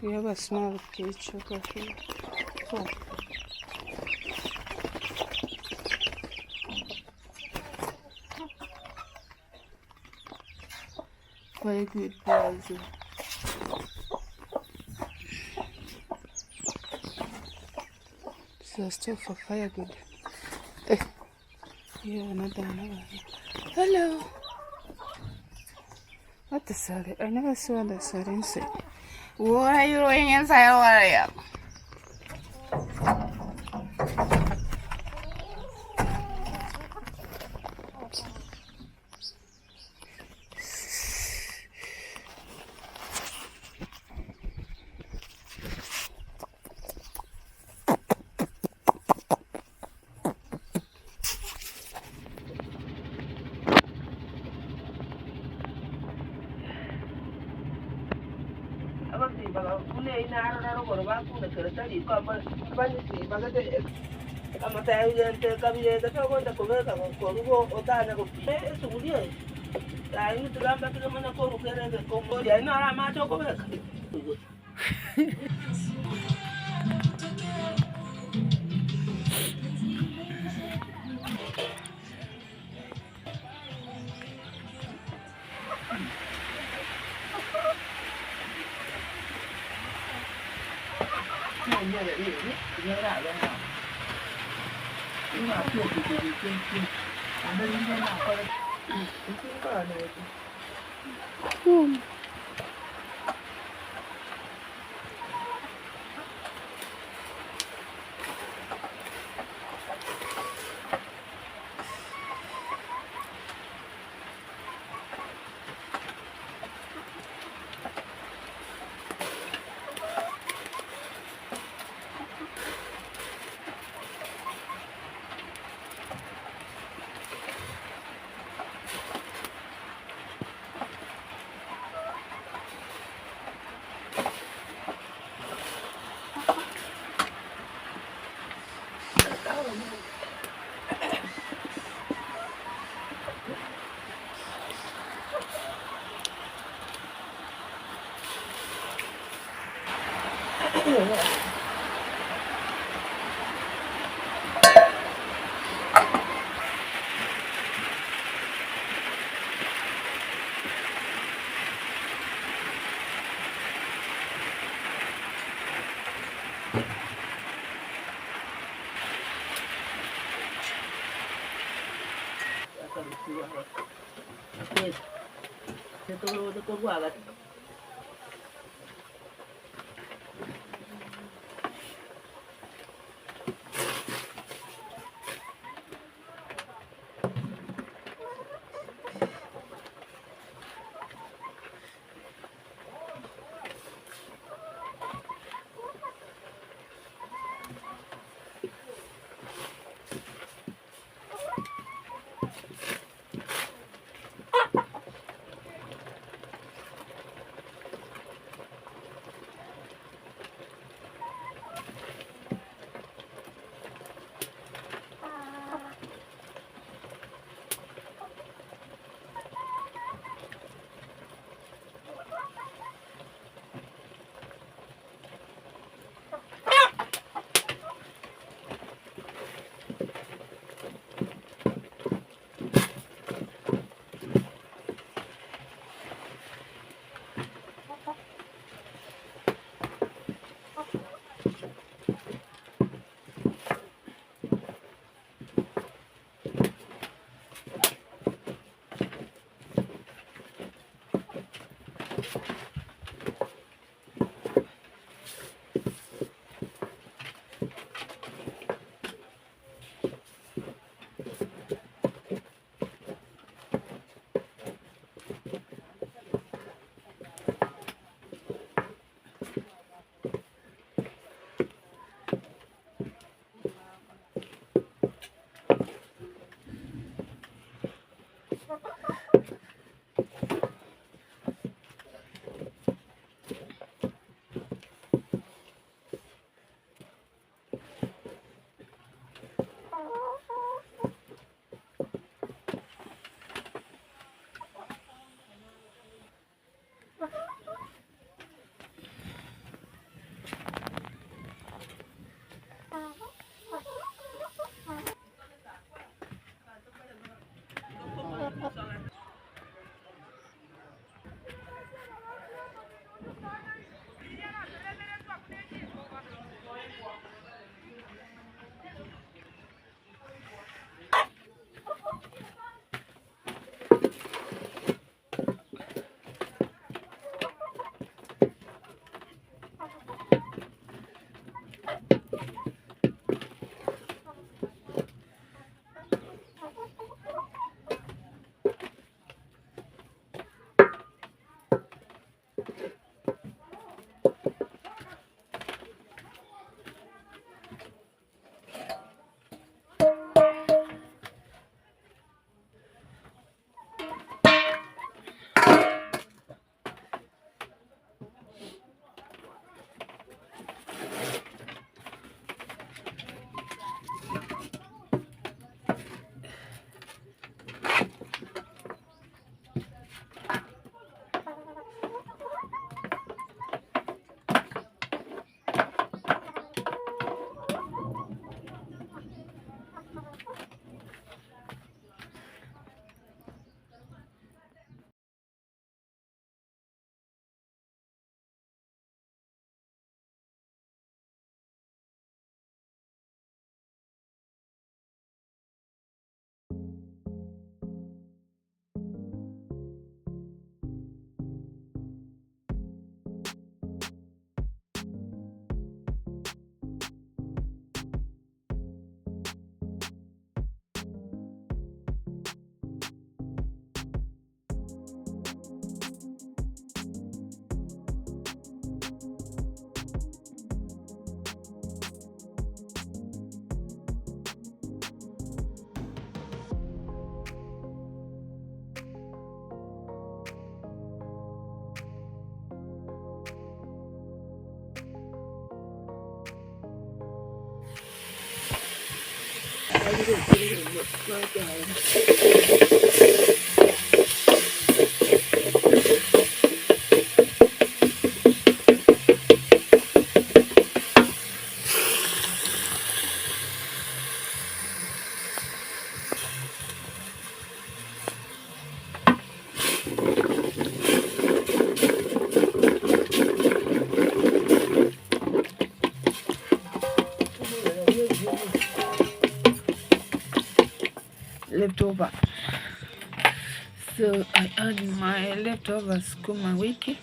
Я весна птичок. Oh, very good boys. So still for fire good. Yeah, another. Hello. What the sorry? I never saw the sorry inside. What are you doing inside over here? go down. Leftover. So I add my leftover skuma wiki.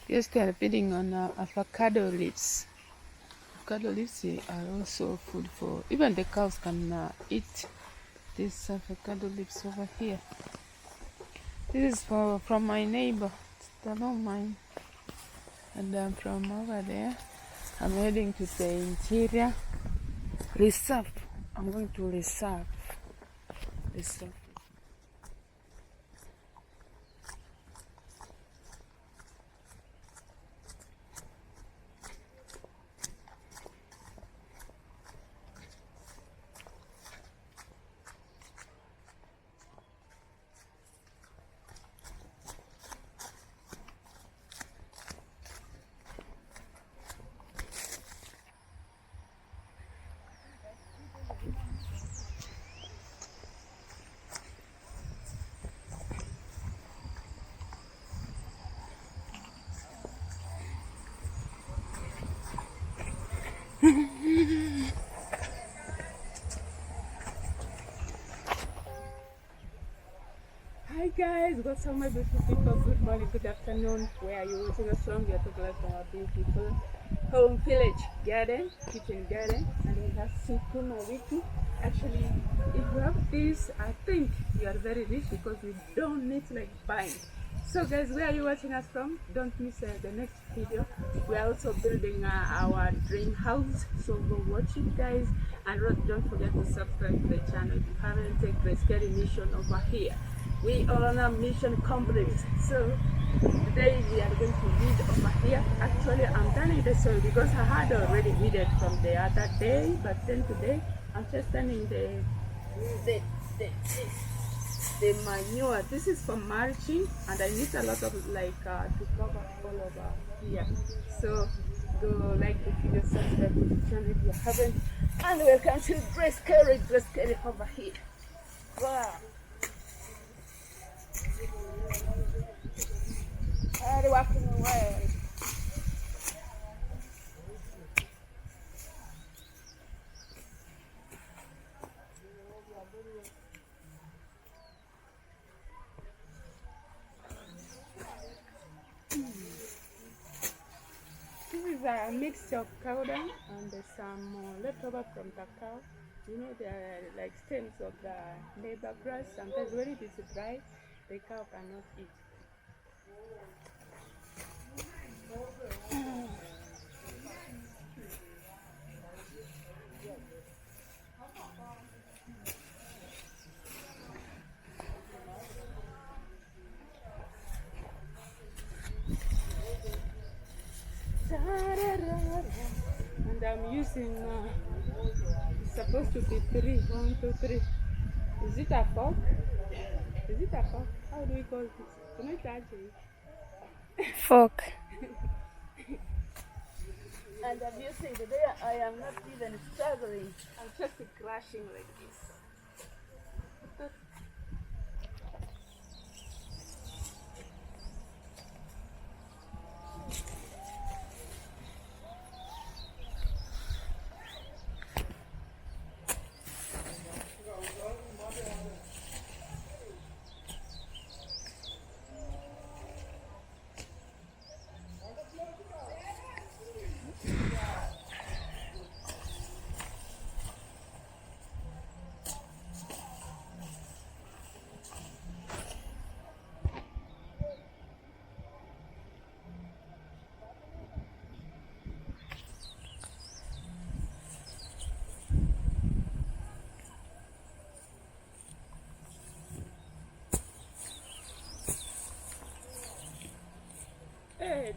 Yes, they are feeding on avocado leaves. Avocado leaves are also food for, even the cows can eat these avocado leaves over here. This is from my neighbor, I don't mind. And from over there, I'm heading to the interior reserve. I'm going to reserve. Hi guys, what's up my beautiful people? Good morning, good afternoon. Where are you watching us from? We are talking about our beautiful home village garden, kitchen garden, and we have sukuma wiki. Actually, if you have this, I think you are very rich because you don't need like buying. So guys, where are you watching us from? Don't miss the next video. We are also building our dream house, so go watch it guys, and don't forget to subscribe to the channel if you haven't. Take the scary mission over here. We are on a mission complete. So today we are going to weed over here. Actually, I'm turning the soil because I had already weeded from the other day, but then today I'm just turning the manure. This is for mulching, and I need a lot of to cover all over here. So go like the video, subscribe to the channel if you haven't, and welcome to Dress Curry over here. Wow. They're walking away. This is a mixture of cow dung and some leftover from the cow. You know, they are like stems of the neighbor grass. Sometimes when it is dry, the cow cannot eat. And I'm using, it's supposed to be 3, 1, 2, 3. Is it a fork? Is it a fork? How do we call this? Can I touch it? Fork. And I'm using today, I am not even struggling. I'm just crushing like this.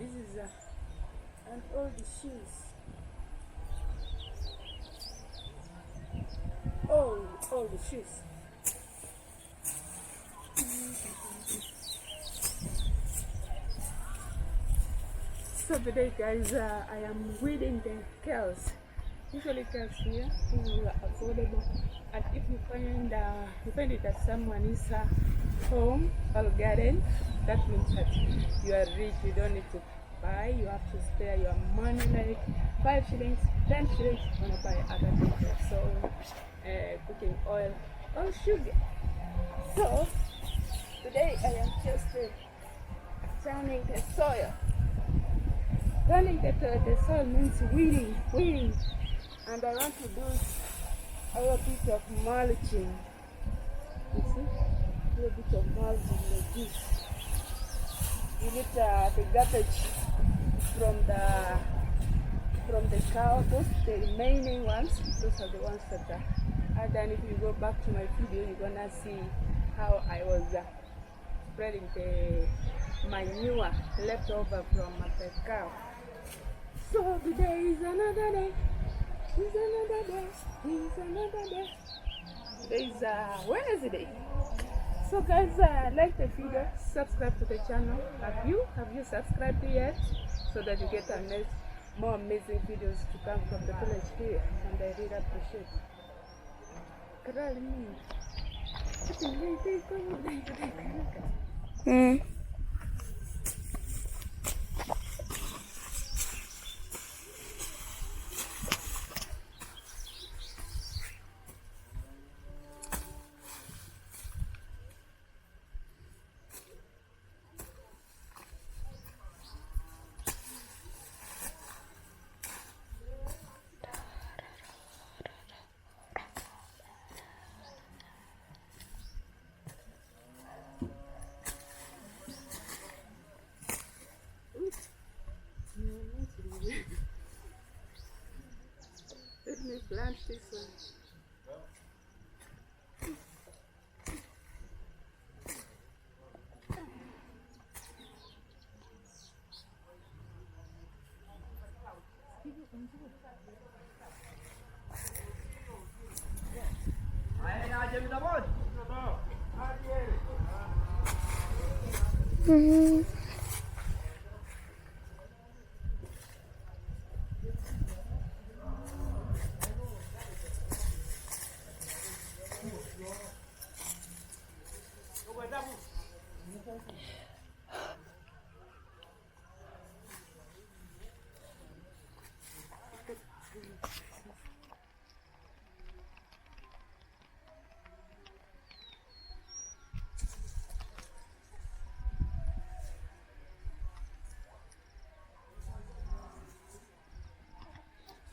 This is an old shoes. Old shoes. So today, guys, I am weeding the kales. Usually kales here is affordable, and if you find it at someone's home or garden, that means that you are rich. You don't need to buy. You have to spare your money, like 5 shillings, 10 shillings, when you buy other things. So cooking oil or sugar. So today I am just turning the soil. Turning the soil means weeding, and I want to do a little bit of mulching. You see, a little bit of mulching like this. You get the garbage from the cow. Those the remaining ones. Those are the ones that are done. If you go back to my video, you're gonna see how I was spreading the manure left over from the cow. So today is another day. It's another day. It's another day. Today is Wednesday. So guys, like the video, subscribe to the channel. Have you subscribed yet? So that you get more amazing videos to come from the village here, and I really appreciate it. Let me plant this one.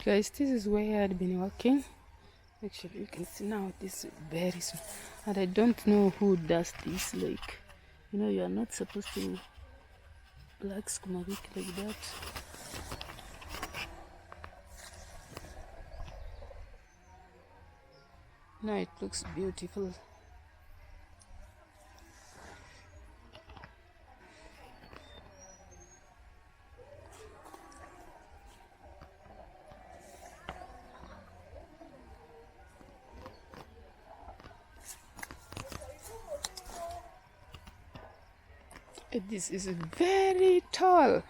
Guys, this is where I'd been working. Actually, you can see now this is very small, and I don't know who does this. Like, you know, you are not supposed to black skuma wiki like that. Now it looks beautiful. This is very tall.